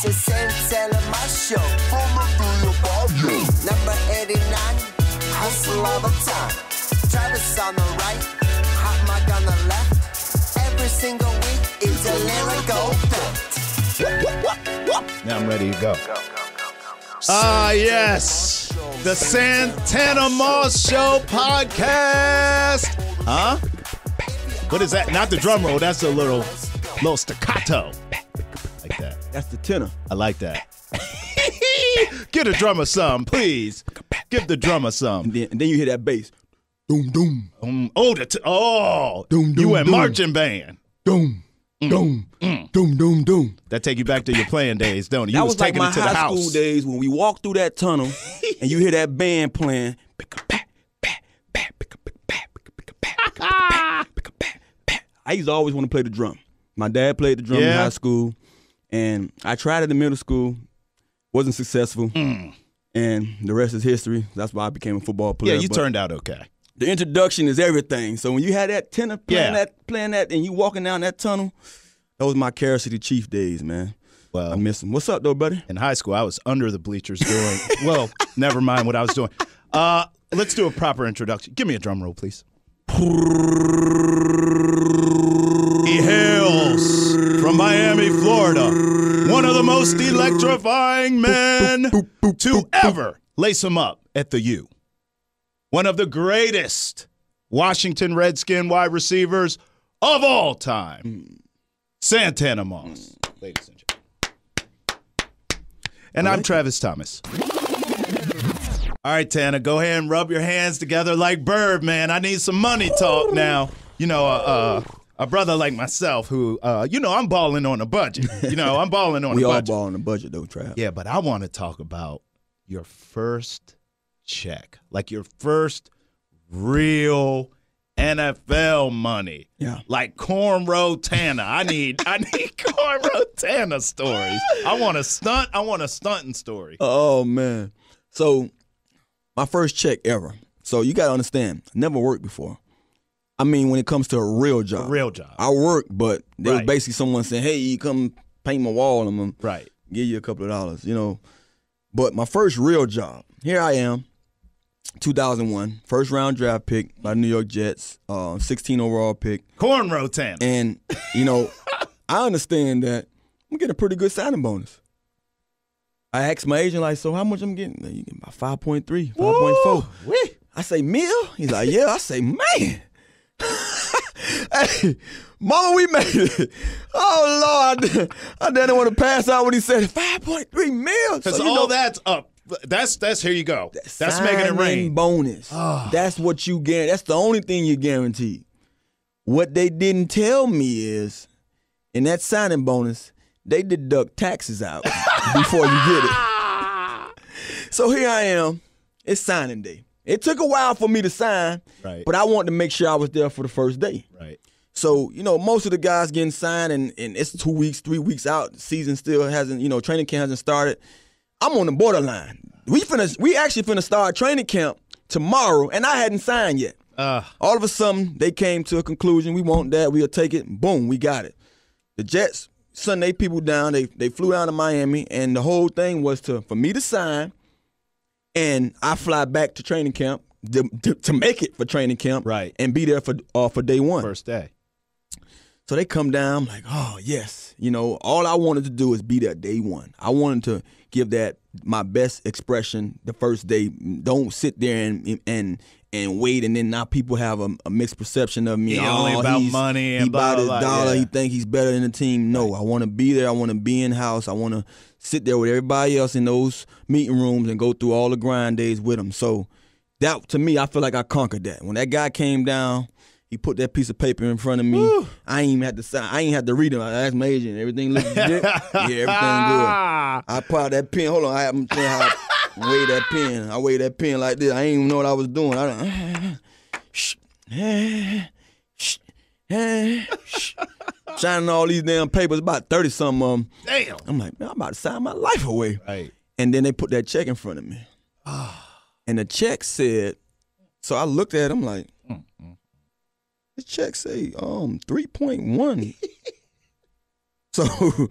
It's a Santana my show. Number 89, hustle all the time. Travis on the right, hot mic on the left. Every single week, it's a lyrical fact. Now I'm ready to go. Yes. The Santana Moss Show podcast. Huh? What is that? Not the drum roll. That's a little staccato. Like that. That's the tenor. I like that. Give the drummer some, please. Give the drummer some. And then you hear that bass. Doom, doom. Doom, doom, you went doom. marching band. Doom, doom, doom, doom, doom. That take you back to your playing days, don't it? You that was like taking my it to the high house. school days when we walked through that tunnel and you hear that band playing. I used to always want to play the drum. My dad played the drum in high school, and I tried it in middle school. Wasn't successful, and the rest is history. That's why I became a football player. Yeah, you turned out okay. The introduction is everything. So when you had that tenor playing that, and you walking down that tunnel, that was my Carol City Chief days, man. Well, I miss them. What's up, though, buddy? In high school, I was under the bleachers doing, well, never mind what I was doing. Let's do a proper introduction. Give me a drum roll, please. He hails from Miami, Florida. One of the most electrifying men to ever lace him up at the U. One of the greatest Washington Redskin wide receivers of all time, Santana Moss, ladies and gentlemen. And I'm Travis Thomas. All right, Tana, go ahead and rub your hands together like Bird, man. I need some money talk now. You know, a brother like myself who, I'm balling on a budget. I'm balling on a budget. We all ball on a budget, though, Trav. Yeah, but I want to talk about your first check, like your first real NFL money. Yeah. Like Cornrow Tana. I need Cornrow Tana stories. I want a stunting story. Oh, man. So, my first check ever. So, you got to understand, I never worked before. I mean, when it comes to a real job. A real job. I worked, but there was Right. basically someone saying, hey, you come paint my wall, and I'm going Right. to give you a couple of dollars, But my first real job, here I am, 2001, first round draft pick by the New York Jets, 16 overall pick. Cornrow Tana. And, I understand that I'm getting a pretty good signing bonus. I asked my agent, like, so how much I'm getting? You getting about 5.3, 5.4. I say, meal? He's like, yeah. I say, man. Hey, mama, we made it. Oh, Lord. I didn't want to pass out when he said 5.3 mil. Because So, that's up. That's here you go. That's making it rain. Signing bonus. That's what you guarantee. That's the only thing you guaranteed. What they didn't tell me is, in that signing bonus, they deduct taxes out before you get it. So here I am. It's signing day. It took a while for me to sign, Right. but I wanted to make sure I was there for the first day. Right. So, most of the guys getting signed, and it's 2 weeks, 3 weeks out. The season still hasn't, training camp hasn't started. I'm on the borderline. We actually finna start training camp tomorrow, and I hadn't signed yet. All of a sudden, they came to a conclusion. We want that. We'll take it. Boom, we got it. The Jets sent their people down. They flew down to Miami, and the whole thing was for me to sign, and I fly back to training camp to make it for training camp, Right. and be there for day one. First day. So they come down, I'm like, oh, yes. All I wanted to do is be there day one. I wanted to give that my best expression the first day. Don't sit there and wait, and then now people have a mixed perception of me. He only about money and he blah, about his blah, blah, dollar. yeah. He think he's better than the team. No, I want to be there. I want to be in-house. I want to sit there with everybody else in those meeting rooms and go through all the grind days with them. So that, to me, I feel like I conquered that. When that guy came down, he put that piece of paper in front of me. Woo. I ain't even had to sign. I ain't had to read it. I asked my agent. Everything looks legit. Yeah, everything good. I pulled out that pen. Hold on. I'm saying how I weigh that pen. I weigh that pen like this. I ain't even know what I was doing. Signing all these damn papers, about 30-something of them. Damn. I'm like, man, I'm about to sign my life away. Right. And then they put that check in front of me. And the check said, so I looked at him like, the check say 3.1. So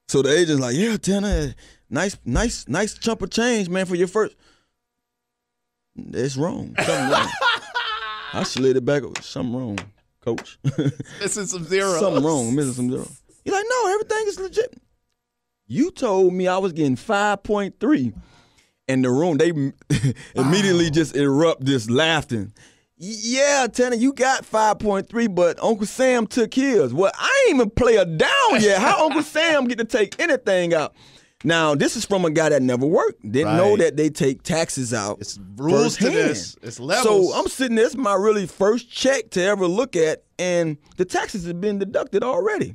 So the agent's like, yeah, Tanner, nice chunk of change, man, for your first. It's wrong. Something wrong. I slid it back. Something wrong, coach. Missing some zeros. Something wrong. Missing some zeros. He's like, no, everything is legit. You told me I was getting 5.3. And the room, they immediately just erupt this laughing. Yeah, Tanner, you got 5.3, but Uncle Sam took his. Well, I ain't even play a down yet. How Uncle Sam get to take anything out? Now, this is from a guy that never worked. Didn't know that they take taxes out. It's rules to this. It's levels. So I'm sitting there. It's my really first check to ever look at, and the taxes have been deducted already.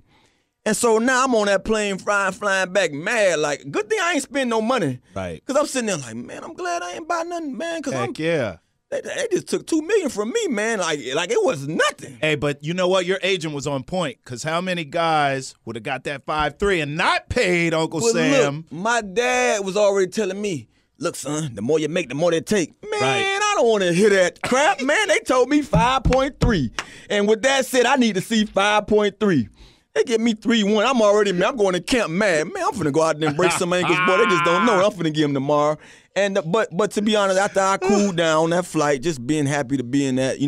And so now I'm on that plane flying back mad. Like, good thing I ain't spend no money. Right. Because I'm sitting there like, man, I'm glad I ain't buy nothing, man. Heck yeah. They just took $2 million from me, man. Like it was nothing. Hey, but you know what? Your agent was on point, because how many guys would have got that 5.3 and not paid Uncle Sam? Look, my dad was already telling me, look, son, the more you make, the more they take. Man, Right. I don't want to hear that crap. Man, they told me 5.3. And with that said, I need to see 5.3. They give me 3-1. I'm going to camp mad. Man, I'm finna go out there and break some ankles. Boy, they just don't know. I'm finna give them tomorrow. And but to be honest, after I cooled down that flight, just being happy to be in that,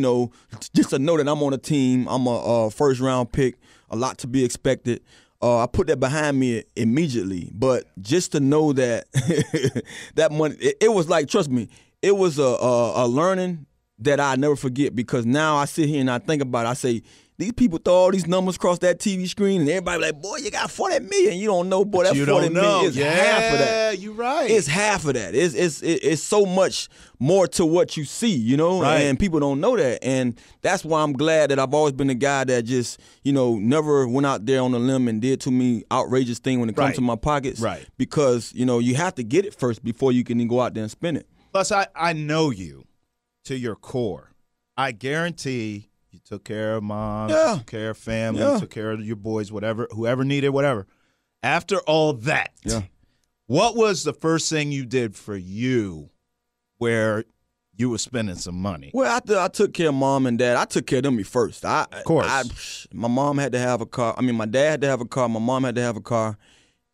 just to know that I'm on a team. I'm a first round pick. A lot to be expected. I put that behind me immediately. But just to know that that money, it was like, trust me, it was a learning that I never forget, because now I sit here and I think about it. I say, these people throw all these numbers across that TV screen, and everybody like, boy, you got 40 million. You don't know, boy, that 40 million is half of that. Yeah, you're right. It's half of that. It's so much more to what you see, Right. and people don't know that. And that's why I'm glad that I've always been the guy that just, never went out there on a limb and did too many outrageous things when it comes Right. to my pockets. Right. Because, you have to get it first before you can go out there and spend it. Plus, I know you to your core. I guarantee you took care of mom, Yeah. you took care of family, Yeah. you took care of your boys, whoever needed whatever. After all that, Yeah. what was the first thing you did for you where you were spending some money? Well, after I took care of mom and dad, I took care of them first. Of course. My mom had to have a car. I mean, my dad had to have a car. My mom had to have a car.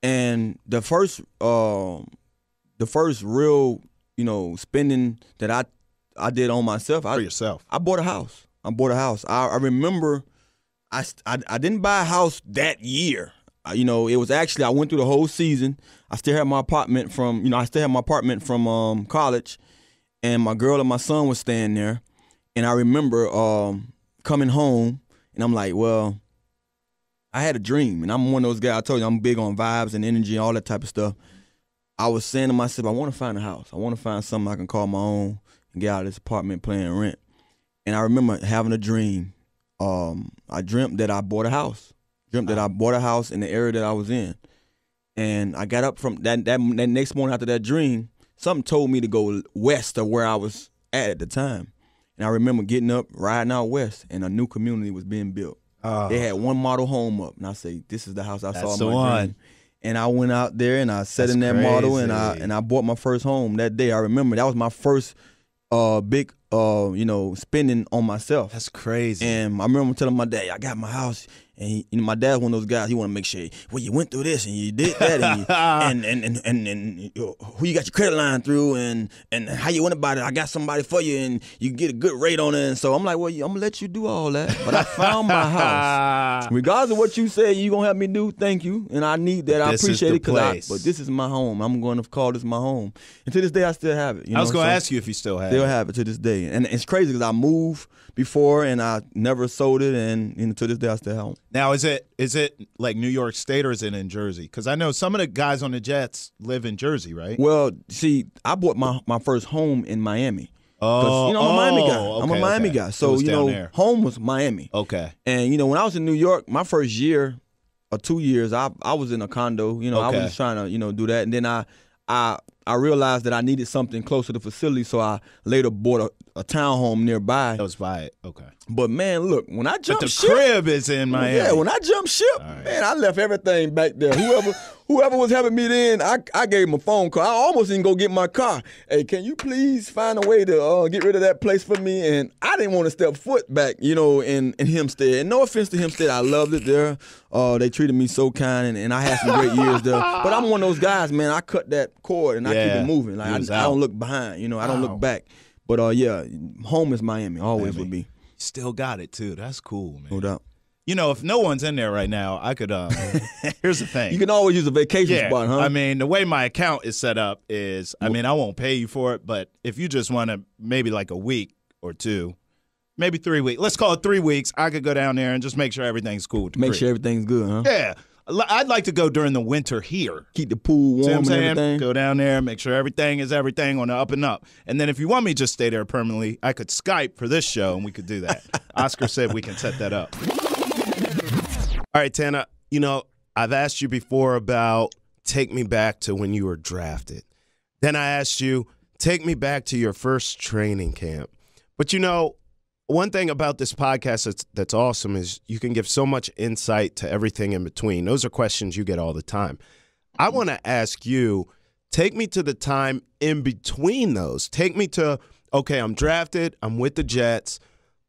And the first real, spending that I did on myself. For yourself. I bought a house. I remember I didn't buy a house that year. It was actually, I went through the whole season. I still had my apartment from college, and my girl and my son was staying there. And I remember coming home, and I'm like, well, I had a dream, and I'm one of those guys. I told you I'm big on vibes and energy and all that type of stuff. I was saying to myself, I want to find a house. I want to find something I can call my own and get out of this apartment paying rent. And I remember having a dream. I dreamt that I bought a house. In the area that I was in. And I got up from that next morning after that dream, something told me to go west of where I was at the time. And I remember getting up, riding out west, and a new community was being built. They had one model home up. And I say, this is the house I saw in my dream. And I went out there and I sat in that model, and I bought my first home that day. I remember that was my first big spending on myself. That's crazy. And I remember telling my dad, I got my house. And my dad's one of those guys. He want to make sure, well, you went through this and you did that, and who you got your credit line through, and how you went about it. I got somebody for you, and you get a good rate on it. And so I'm like, well, I'm gonna let you do all that. But I found my house. Regardless of what you say, you gonna help me do. Thank you, and I need that. I appreciate it, but this is my home. I'm going to call this my home. And to this day, I still have it. I was going to ask you if you still have it. Still have it to this day, and it's crazy because I moved before and I never sold it, and to this day I still have it. Now, is it like New York State, or is it in Jersey? Because I know some of the guys on the Jets live in Jersey, right? Well, see, I bought my first home in Miami. Oh, I'm a Miami guy. Okay, I'm a Miami guy. So, home was Miami. Okay. And, when I was in New York, my first year or 2 years, I was in a condo. I was just trying to, do that. And then I realized that I needed something closer to the facility, so I later bought a townhome nearby. That was by it. Okay. But, man, look, when I jumped ship. But the crib is in Miami. Yeah, when I jumped ship, man, I left everything back there. whoever was helping me then, I gave him a phone call. I almost didn't go get my car. Hey, can you please find a way to get rid of that place for me? And I didn't want to step foot back, in Hempstead. And no offense to Hempstead, I loved it there. They treated me so kind, and I had some great years there. But I'm one of those guys, man. I cut that cord and I keep it moving. Like I don't look behind, I don't look back. But home is Miami. Always will be. Still got it too. That's cool, man. No doubt. If no one's in there right now, I could. Here's the thing. You can always use a vacation spot, huh? I mean, the way my account is set up is, I won't pay you for it, but if you just want to, maybe like a week or two, maybe 3 weeks. Let's call it 3 weeks. I could go down there and just make sure everything's cool. With the make creek. sure everything's good, huh? Yeah. I'd like to go during the winter here. Keep the pool warm and everything. Go down there, make sure everything is everything on the up and up. And then if you want me to just stay there permanently, I could Skype for this show, and we could do that. Oscar said we can set that up. All right, Tana, I've asked you before about take me back to when you were drafted. Then I asked you, take me back to your first training camp. But, one thing about this podcast that's awesome is you can give so much insight to everything in between. Those are questions you get all the time. I want to ask you, take me to the time in between those. Take me to, okay, I'm drafted, I'm with the Jets,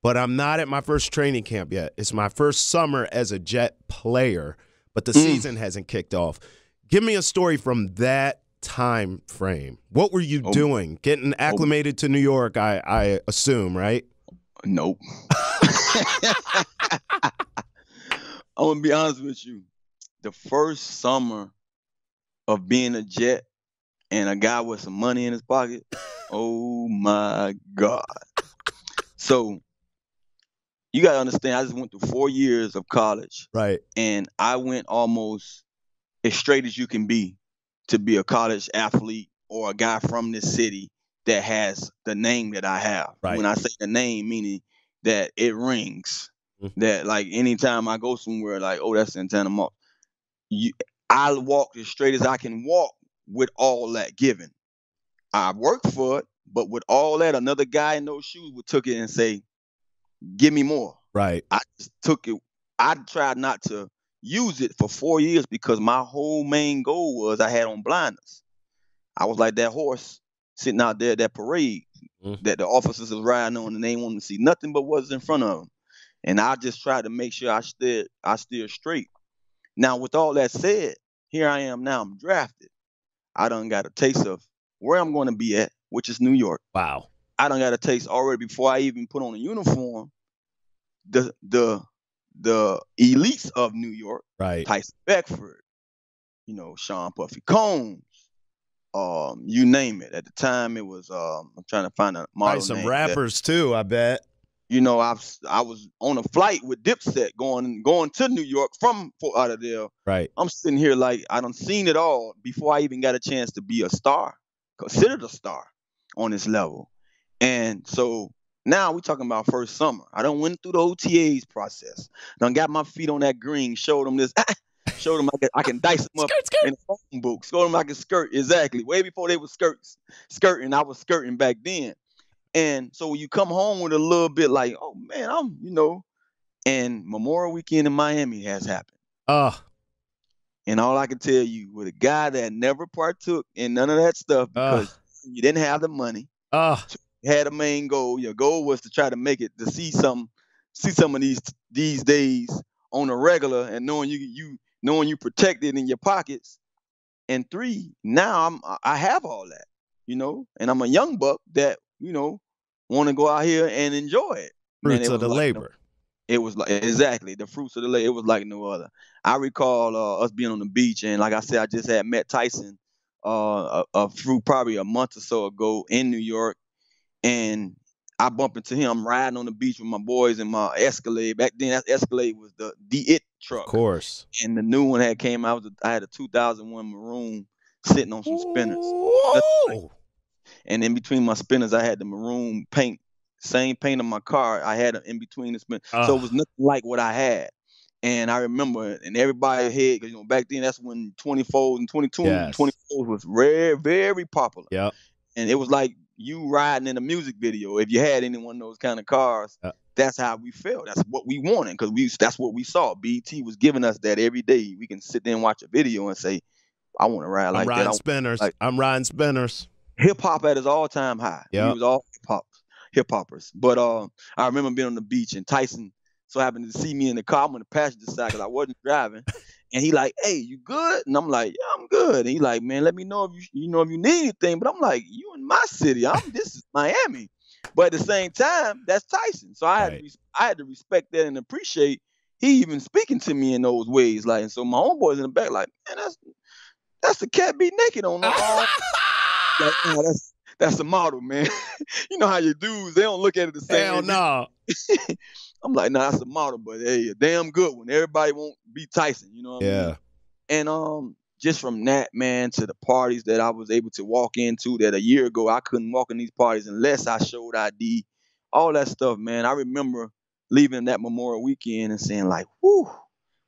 but I'm not at my first training camp yet. It's my first summer as a Jet player, but the season hasn't kicked off. Give me a story from that time frame. What were you doing? Getting acclimated to New York, I assume, right? Nope. I'm going to be honest with you. The first summer of being a Jet and a guy with some money in his pocket, oh, my God. So you got to understand, I just went through 4 years of college. Right. And I went almost as straight as you can be to be a college athlete or a guy from this city that has the name that I have. Right. When I say the name, meaning that it rings. That like anytime I go somewhere, like, oh, that's Santana Moss. I walk as straight as I can walk with all that given. I worked for it, but with all that, another guy in those shoes would took it and say, give me more. Right. I just took it. I tried not to use it for 4 years because my whole main goal was I had on blinders. I was like that horse sitting out there at that parade that the officers was riding on, and they didn't want to see nothing but what's in front of them. And I just tried to make sure I steered straight. Now, with all that said, here I am now. I'm drafted. I done got a taste of where I'm going to be at, which is New York. Wow. I done got a taste already before I even put on a uniform. The elites of New York, right? Tyson Beckford, Sean Puffy Combs, you name it. At the time, it was I'm trying to find a model some name rappers too, I bet. I was on a flight with Dipset going to New York from Fort Lauderdale. Right. I'm sitting here like I done seen it all before I even got a chance to be a star, considered a star on this level. And so now we talking about first summer. I done went through the OTAs process. Done got my feet on that green, showed them this. Showed them I can dice them up in a phone book. Showed them I can skirt. Exactly. Way before they were skirting. I was skirting back then. And so when you come home with a little bit like, oh, man, and Memorial Weekend in Miami has happened. And all I can tell you, with a guy that never partook in none of that stuff because you didn't have the money, you had a main goal. Your goal was to try to make it, to see some of these days on a regular, and knowing you protected in your pockets. And 3, now I have all that, and I'm a young buck that, want to go out here and enjoy it. Fruits of the labor. It was like, exactly, the fruits of the labor. It was like no other. I recall us being on the beach, and like I said, I just had met Tyson through probably a month or so ago in New York, and I bumped into him. I'm riding on the beach with my boys in my Escalade. Back then, that Escalade was the It truck. Of course. And the new one had came out. I had a 2001 Maroon sitting on some spinners. Whoa. And in between my spinners, I had the maroon paint, same paint on my car. I had it in between the spinners. So it was nothing like what I had. And I remember, and everybody had, because back then, that's when 24s and 24s was very, very popular. Yep. And it was like you riding in a music video. If you had any one of those kind of cars, that's how we felt. That's what we wanted, because that's what we saw. BET was giving us that every day. We can sit there and watch a video and say, I want to ride like that. Riding spinners. Like, I'm riding spinners. hip hop at its all time high. Yeah. We was all hip hoppers. But I remember being on the beach and Tyson so happened to see me in the car. I'm on the passenger side because I wasn't driving. And he like, hey, you good? And I'm like, yeah, I'm good. And he like, man, let me know if if you need anything. But I'm like, you in my city. This is Miami. But at the same time, that's Tyson. So I had to respect that and appreciate he even speaking to me in those ways. Like, and so my homeboys in the back, like, man, that's the cat be naked on the arm. Like, oh, that's the model, man. You know how your dudes, they don't look at it the same. Hell no. I'm like, nah, that's a model, but hey, a damn good one. Everybody won't be Tyson, you know what I mean? And just from that, man, to the parties that I was able to walk into that a year ago, I couldn't walk in these parties unless I showed ID. All that stuff, man. I remember leaving that Memorial Weekend and saying like, whew,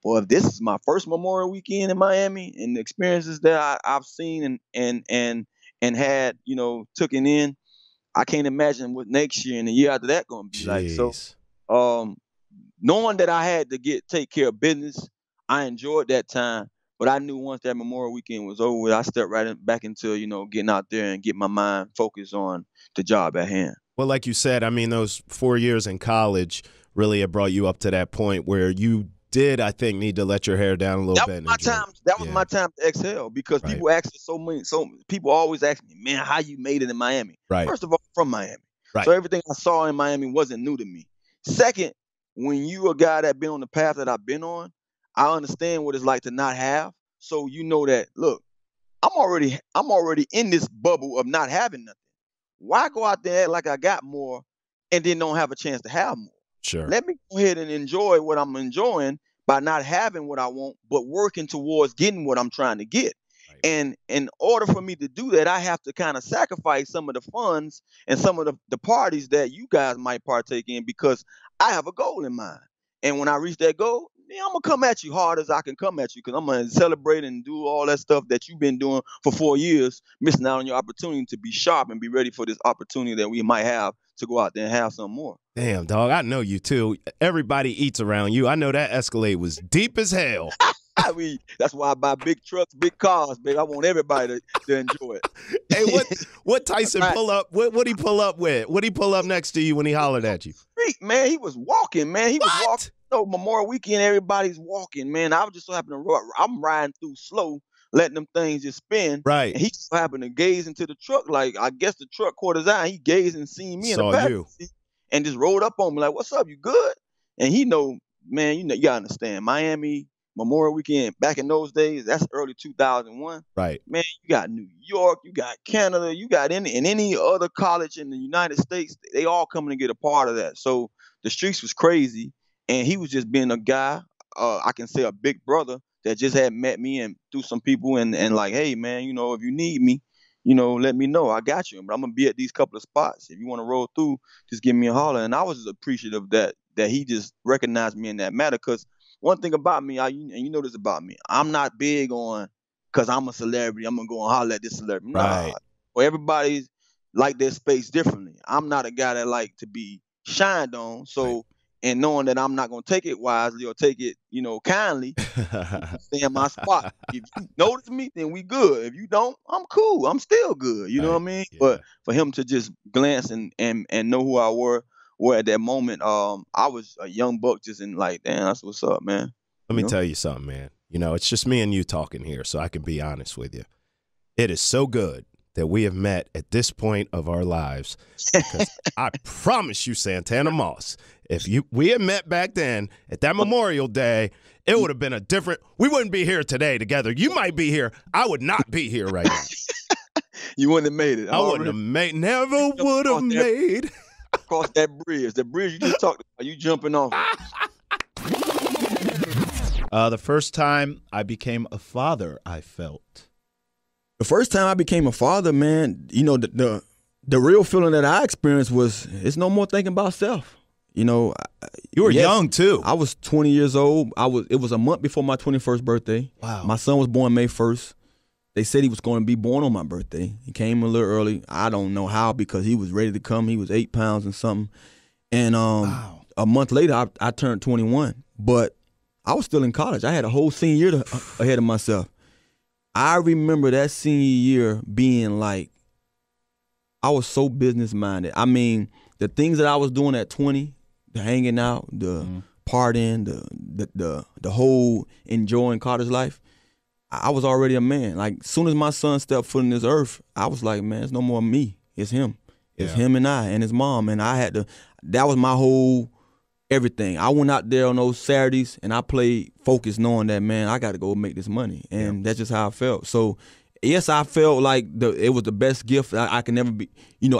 well, if this is my first Memorial Weekend in Miami and the experiences that I've seen and had, taken in, I can't imagine what next year and the year after that gonna be like. So knowing that I had to take care of business, I enjoyed that time. But I knew once that Memorial Weekend was over, I stepped back into, getting out there and get my mind focused on the job at hand. Well, like you said, I mean, those 4 years in college really have brought you up to that point where you did, I think, need to let your hair down a little bit. That was my time to exhale because people ask people always ask me, man, how you made it in Miami? Right. First of all, I'm from Miami. Right. So everything I saw in Miami wasn't new to me. Second, when you a guy that been on the path that I've been on, I understand what it's like to not have. So you know that, look, I'm already in this bubble of not having nothing. Why go out there like I got more and then don't have a chance to have more? Sure. Let me go ahead and enjoy what I'm enjoying by not having what I want, but working towards getting what I'm trying to get. Right. And in order for me to do that, I have to kind of sacrifice some of the funds and some of the parties that you guys might partake in because I have a goal in mind. And when I reach that goal, I'm going to come at you hard as I can come at you because I'm going to celebrate and do all that stuff that you've been doing for 4 years, missing out on your opportunity to be sharp and be ready for this opportunity that we might have to go out there and have some more. Damn, dog, I know you too. Everybody eats around you. I know that Escalade was deep as hell. I mean, that's why I buy big trucks, big cars, baby. I want everybody to enjoy it. Hey, what Tyson pull up? What he pull up with? What he pull up next to you when he hollered at you? Street, man, he was walking, man. He was walking. So Memorial Weekend, everybody's walking, man. I was just so happen to I'm riding through slow, letting them things just spin. Right. And he so happened to gaze into the truck, like I guess the truck caught his eye. He gazed and seen me in the back seat and just rolled up on me like, "What's up? You good?" And he know, man, you gotta understand, Miami Memorial Weekend back in those days, that's early 2001. Right. Man, you got New York, you got Canada, you got any other college in the United States, they all coming to get a part of that. So the streets was crazy. And he was just being a guy, I can say a big brother that just had met me and through some people and like, hey, man, if you need me, let me know. I got you. But I'm going to be at these couple of spots. If you want to roll through, just give me a holler. And I was just appreciative that he just recognized me in that matter. Because one thing about me, and you know this about me, I'm not big on, because I'm a celebrity, I'm going to go and holler at this celebrity. Right. Nah. Well, everybody's like their space differently. I'm not a guy that like to be shined on. So, right. And knowing that I'm not going to take it wisely or take it, kindly, stay in my spot. If you notice me, then we good. If you don't, I'm cool. I'm still good. You know what I mean? Yeah. But for him to just glance and know who I were at that moment, I was a young buck just in like, damn, that's what's up, man. Let me tell you something, man. It's just me and you talking here, so I can be honest with you. It is so good that we have met at this point of our lives. Because I promise you, Santana Moss, if we had met back then at that Memorial Day, it would have been we wouldn't be here today together. You might be here. I would not be here right now. You wouldn't have made it. I wouldn't have made, never would have made. Across that bridge. The bridge you just talked about, you jumping off. The first time I became a father, I felt. The first time I became a father, man, the real feeling that I experienced was it's no more thinking about self. You were young too. I was 20 years old. It was a month before my 21st birthday. Wow. My son was born May 1st. They said he was going to be born on my birthday. He came a little early. I don't know how because he was ready to come. He was 8 pounds and something. And a month later, I turned 21. But I was still in college. I had a whole senior year ahead of myself. I remember that senior year being like, I was so business minded. I mean, the things that I was doing at 20, the hanging out, the partying, the whole enjoying college life, I was already a man. Like, as soon as my son stepped foot in this earth, I was like, man, it's no more me. It's him. It's him and I and his mom. And I had to, that was my whole everything. I went out there on those Saturdays and I played focused knowing that, man, I got to go make this money. And that's just how I felt. So, yes, I felt like it was the best gift I can never be,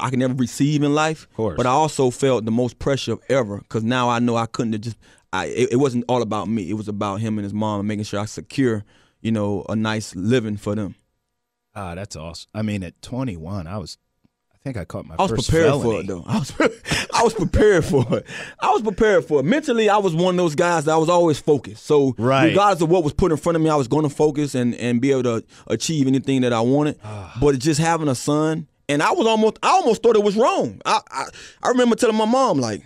I can never receive in life. Of course. But I also felt the most pressure ever because now I know I couldn't have just, it wasn't all about me. It was about him and his mom and making sure I secure, a nice living for them. Ah, that's awesome. I mean, at 21, I think I caught my I was first prepared felony. for it, though. I was prepared for it. I was prepared for it. Mentally, I was one of those guys that I was always focused. So regardless of what was put in front of me, I was going to focus and be able to achieve anything that I wanted. But just having a son, and I almost thought it was wrong. I remember telling my mom, like,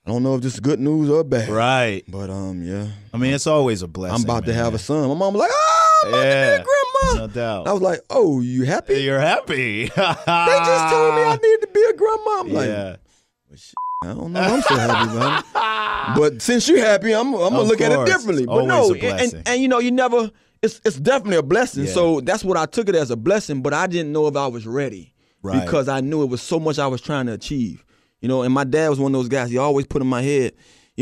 I don't know if this is good news or bad. Right. But, yeah. I mean, it's always a blessing. I'm about to have a son. My mom was like, I'm about to be a grandma. No doubt. I was like, oh, you happy? You're happy. They just told me I need to be a grandma. I'm like, yeah. well, shit, I don't know. I'm so happy, man. But since you're happy, I'm gonna look at it differently. But Always a blessing. and you never. It's definitely a blessing. Yeah. So that's what I took it as, a blessing. But I didn't know if I was ready because I knew it was so much I was trying to achieve. And my dad was one of those guys. He always put in my head.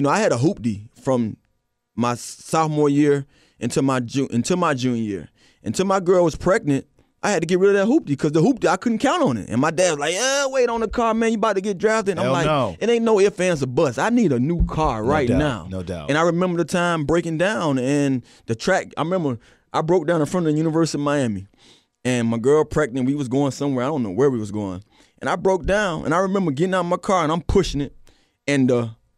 I had a hoopty from my sophomore year until my junior year. Until my girl was pregnant, I had to get rid of that hoopty because the hoopty, I couldn't count on it. And my dad was like, wait on the car, man. You about to get drafted. And I'm like, no. It ain't no ifs, ands, or buts. I need a new car right now. No doubt. And I remember the time breaking down and the track. I remember I broke down in front of the University of Miami. And my girl pregnant, we was going somewhere. I don't know where we was going. And I broke down, and I remember getting out of my car, and I'm pushing it. And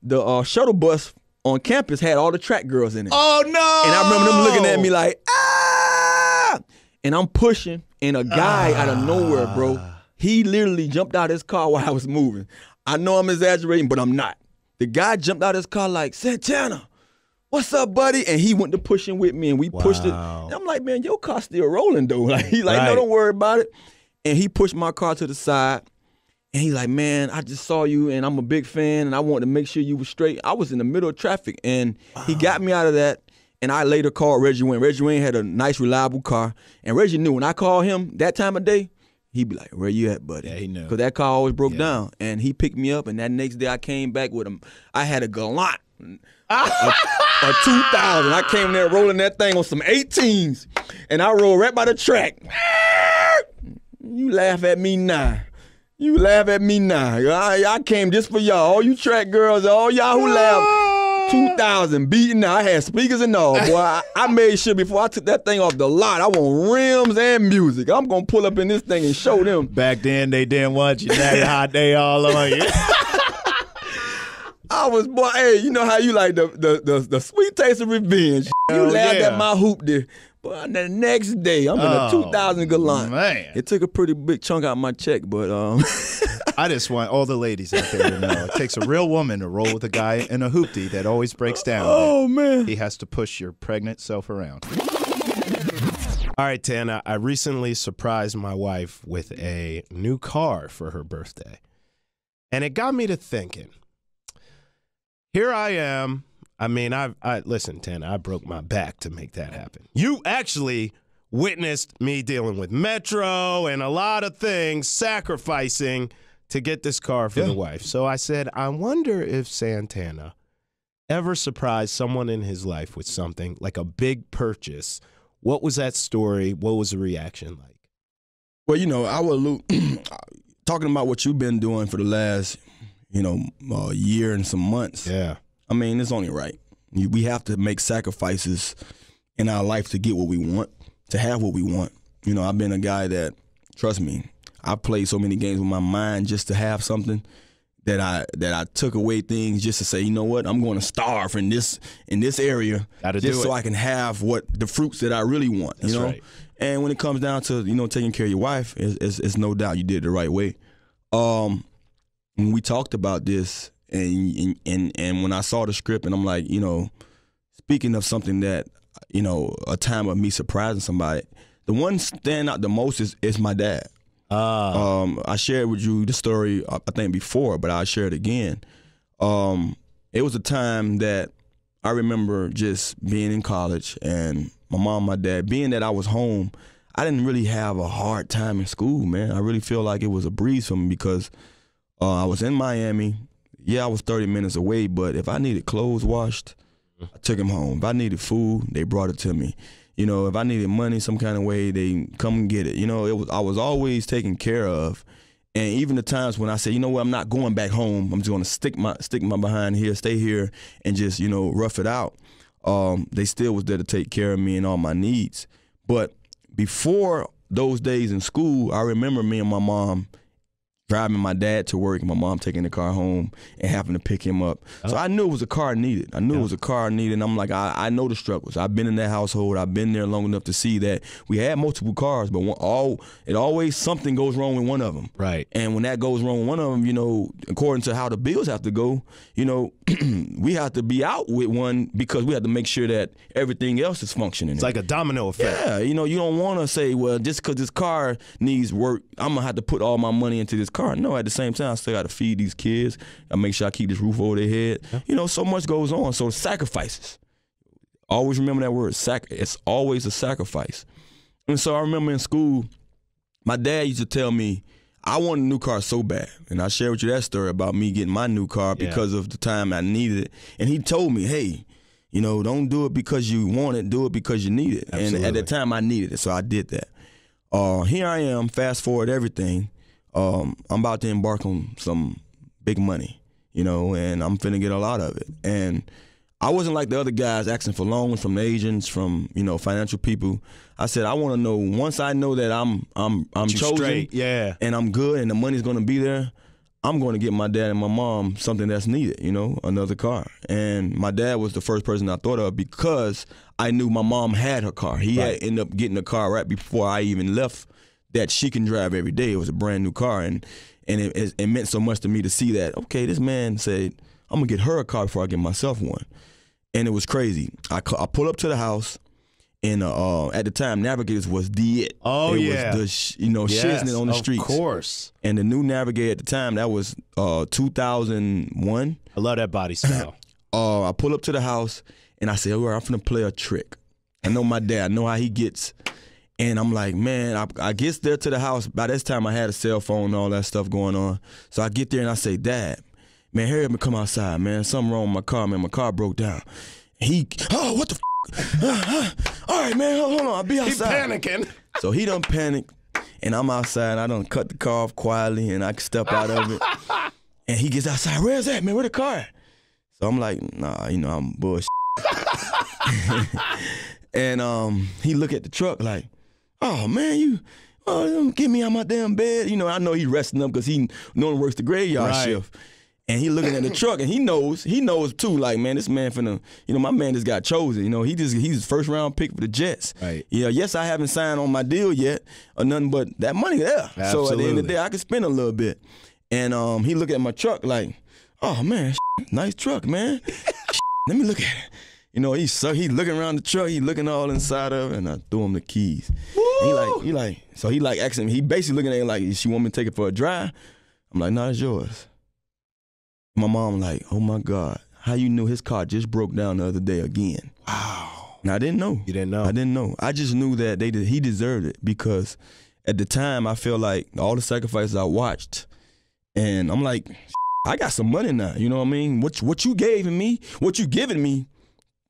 the shuttle bus on campus had all the track girls in it. Oh, no. And I remember them looking at me like, ah! And I'm pushing, and a guy out of nowhere, bro, he literally jumped out of his car while I was moving. I know I'm exaggerating, but I'm not. The guy jumped out of his car like, Santana, what's up, buddy? And he went to pushing with me, and we pushed it. And I'm like, man, your car's still rolling, though. Like, he's like, no, don't worry about it. And he pushed my car to the side. And he's like, man, I just saw you, and I'm a big fan, and I wanted to make sure you were straight. I was in the middle of traffic, and he got me out of that, and I later called Reggie Wayne. Reggie Wayne had a nice, reliable car, and Reggie knew when I called him that time of day, he'd be like, where you at, buddy? Yeah, he knew. Because that car always broke down, and he picked me up, and that next day I came back with him. I had a Galant, a 2000. I came there rolling that thing on some 18s, and I rolled right by the track. You laugh at me now. You laugh at me now. I came just for y'all. All you track girls, all y'all who laugh. 2000 beating. I had speakers and all. Boy, I made sure before I took that thing off the lot, I want rims and music. I'm going to pull up in this thing and show them. Back then, they didn't want you. Now they hot day all on you. I was, boy, hey, you know how you like the sweet taste of revenge. You laughed at my hoop there. But the next day, I'm in a 2000 Galant. Man. It took a pretty big chunk out of my check, but I just want all the ladies out there to know it takes a real woman to roll with a guy in a hoopty that always breaks down. Oh, man. He has to push your pregnant self around. All right, Tana, I recently surprised my wife with a new car for her birthday. And it got me to thinking. Here I am. I mean, listen, Tana, I broke my back to make that happen. You actually witnessed me dealing with Metro and a lot of things, sacrificing to get this car for the wife. So I said, I wonder if Santana ever surprised someone in his life with something like a big purchase. What was that story? What was the reaction like? Well, I will talking about what you've been doing for the last, year and some months. Yeah. I mean, it's only right. We have to make sacrifices in our life to get what we want, to have what we want. I've been a guy that, trust me, I played so many games with my mind just to have something that I took away things just to say, you know what, I'm going to starve in this area just so I can have the fruits that I really want. That's right. And when it comes down to taking care of your wife, it's no doubt you did it the right way. When we talked about this. And when I saw the script, and I'm like, speaking of something that a time of me surprising somebody. The one stand out the most is my dad. I shared with you the story, I think, before, but I'll share it again. It was a time that I remember just being in college and my mom, my dad, being that I was home, I didn't really have a hard time in school, man. I really feel like it was a breeze for me because I was in Miami. Yeah, I was 30 minutes away, but if I needed clothes washed, I took them home. If I needed food, they brought it to me. If I needed money some kind of way, they come and get it. I was always taken care of. And even the times when I said, you know what, I'm not going back home. I'm just going to stick my behind here, stay here, and just, rough it out. They still was there to take care of me and all my needs. But before those days in school, I remember me and my mom driving my dad to work and my mom taking the car home and having to pick him up. So I knew it was a car needed. It was a car needed. And I'm like, I know the struggles. I've been in that household. I've been there long enough to see that we had multiple cars, but it always something goes wrong with one of them. Right. And when that goes wrong with one of them, according to how the bills have to go, we have to be out with one because we have to make sure that everything else is functioning. It's like a domino effect. Yeah, you don't want to say, well, just because this car needs work, I'm going to have to put all my money into this car. No, at the same time, I still got to feed these kids. I make sure I keep this roof over their head. Yeah. So much goes on. So sacrifices. Always remember that word, it's always a sacrifice. And so I remember in school, my dad used to tell me, I want a new car so bad. And I shared with you that story about me getting my new car because of the time I needed it. And he told me, hey, don't do it because you want it, do it because you need it. Absolutely. And at the time I needed it, so I did that. Here I am, fast forward everything. I'm about to embark on some big money, and I'm finna get a lot of it. And I wasn't like the other guys asking for loans from agents, from financial people. I said I want to know, once I know that I'm chosen, straight, and I'm good, and the money's gonna be there, I'm going to get my dad and my mom something that's needed, another car. And my dad was the first person I thought of because I knew my mom had her car. He had ended up getting a car right before I even left that she can drive every day. It was a brand new car, and it meant so much to me to see that, okay, this man said, I'm going to get her a car before I get myself one. And it was crazy. I pull up to the house, and at the time, Navigators was the it. Oh, it was the, shiznit on the streets. Of course. And the new Navigator at the time, that was 2001. I love that body style. I pull up to the house, and I say, all right, I'm finna play a trick. I know my dad. I know how he gets. And I'm like, man, I get there to the house. By this time, I had a cell phone and all that stuff going on. So I get there, and I say, Dad, man, hurry up and come outside, man. Something wrong with my car, man. My car broke down. What the all right, man, hold on, I'll be outside. He panicking. So he done panicked, and I'm outside. I done cut the car off quietly, and I can step out of it. And he gets outside. Where's that, man? Where the car at? So I'm like, nah, I'm bullshit. And he look at the truck like, oh, man, get me out my damn bed. I know he resting up because he normally works the graveyard shift. And he looking at the truck, and he knows too, like, man, this man finna, my man just got chosen. He's first round pick for the Jets. Right. Yes, I haven't signed on my deal yet or nothing, but that money there. Absolutely. So at the end of the day, I can spend a little bit. And he look at my truck like, oh, man, nice truck, man. Let me look at it. He looking around the truck, he looking all inside of it, and I threw him the keys. He asking me, he basically looking at it like, she want me to take it for a drive? I'm like, no, it's yours. My mom like, oh my God, how you knew his car just broke down the other day again? Wow. And I didn't know. You didn't know? I didn't know. I just knew that he deserved it because at the time I feel like all the sacrifices I watched, and I'm like, I got some money now. You know what I mean? What you giving me?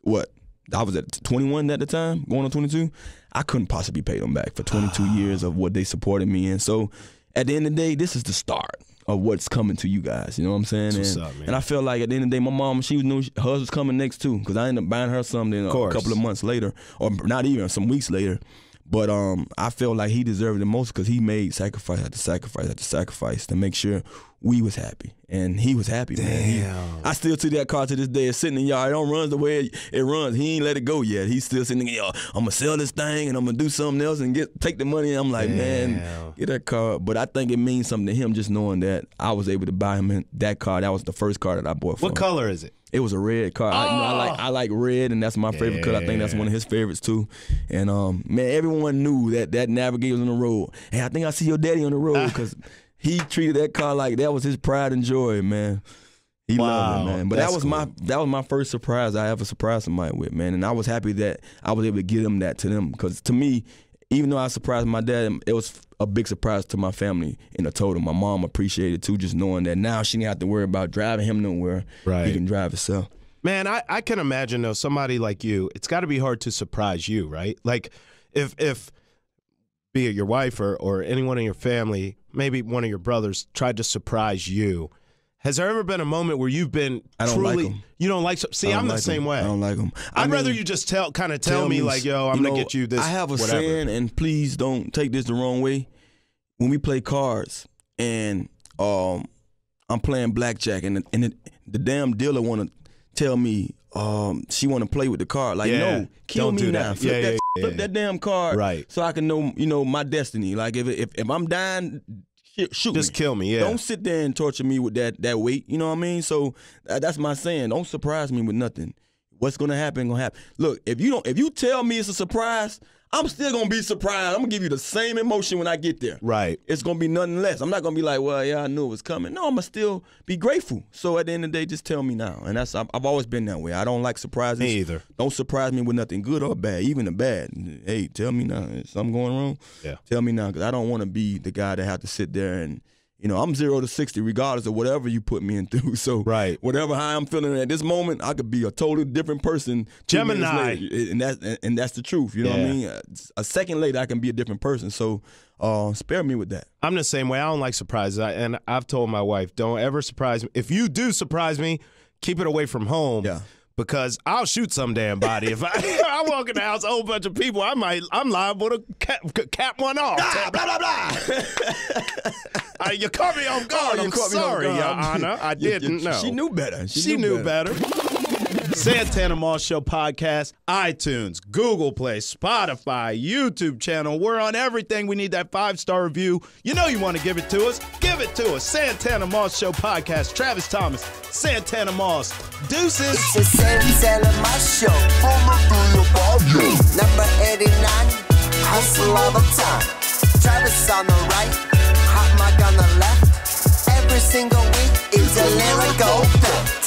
What? I was at 21 at the time, going on 22. I couldn't possibly pay them back for 22 years of what they supported me in. So at the end of the day, this is the start of what's coming to you guys, you know what I'm saying? What's up, man? And I felt like at the end of the day, my mom, she knew hers was coming next too, because I ended up buying her something a couple of months later, or not even, some weeks later. But I felt like he deserved it most because he made sacrifice after sacrifice after sacrifice to make sure we was happy, and he was happy, man. I still see that car to this day. It's sitting in the yard. It don't run the way it runs. He ain't let it go yet. He's still sitting there, I'm going to sell this thing, and I'm going to do something else and take the money. And I'm like, man, get that car. But I think it means something to him just knowing that I was able to buy him that car. That was the first car that I bought for him. What color is it? It was a red car. I like red, and that's my favorite color. I think that's one of his favorites too. And man, everyone knew that Navigator was on the road. Hey, I think I see your daddy on the road because he treated that car like that was his pride and joy, man. He loved it, man. But that was my first surprise I ever surprised somebody with, man. And I was happy that I was able to give them that to them, because to me, even though I surprised my dad, it was a big surprise to my family in a total. My mom appreciated it too, just knowing that now she didn't have to worry about driving him nowhere. Right. He can drive himself. Man, I can imagine, though, somebody like you, it's got to be hard to surprise you, right? Like, if be it your wife or anyone in your family, maybe one of your brothers, tried to surprise you, has there ever been a moment where you've been I don't truly, like them. You don't like, see, I'm the same way. I don't like them. I'd rather you just tell me like, yo, I'm going to get you this, I have a whatever. saying, and please don't take this the wrong way. When we play cards and I'm playing blackjack, and the damn dealer want to tell me she want to play with the card. Like, no, kill me now. Flip that damn card, right? So I can know my destiny. Like, if I'm dying, shoot just me. Kill me. Yeah. Don't sit there and torture me with that weight. You know what I mean? So that's my saying. Don't surprise me with nothing. What's gonna happen? Gonna happen. Look, if you tell me it's a surprise, I'm still gonna be surprised. I'm gonna give you the same emotion when I get there. Right. It's gonna be nothing less. I'm not gonna be like, well, yeah, I knew it was coming. No, I'm gonna still be grateful. So at the end of the day, just tell me now. And I've always been that way. I don't like surprises. Me either. Don't surprise me with nothing, good or bad, even the bad. Hey, tell me now. Is something going wrong? Yeah. Tell me now, because I don't want to be the guy that have to sit there and. I'm 0 to 60 regardless of whatever you put me in through. So whatever how I'm feeling at this moment, I could be a totally different person. Gemini. And that's the truth. You know what I mean? A second later, I can be a different person. So spare me with that. I'm the same way. I don't like surprises. And I've told my wife, don't ever surprise me. If you do surprise me, keep it away from home. Yeah. Because I'll shoot some damn body. If I walk in the house, a whole bunch of people, I'm liable to cap one off. Blah, blah, blah, blah. You caught me off guard. I'm sorry, Your Honor. I didn't know. She knew better. She knew better. Santana Moss Show podcast, iTunes, Google Play, Spotify, YouTube channel. We're on everything. We need that 5-star review. You know you want to give it to us. Give it to us. Santana Moss Show podcast. Travis Thomas, Santana Moss. Deuces. It's the Santana Moss Show. Number 89, hustle all the time. Travis on the right, hot mic on the left. Every single week, it's a lyrical fact.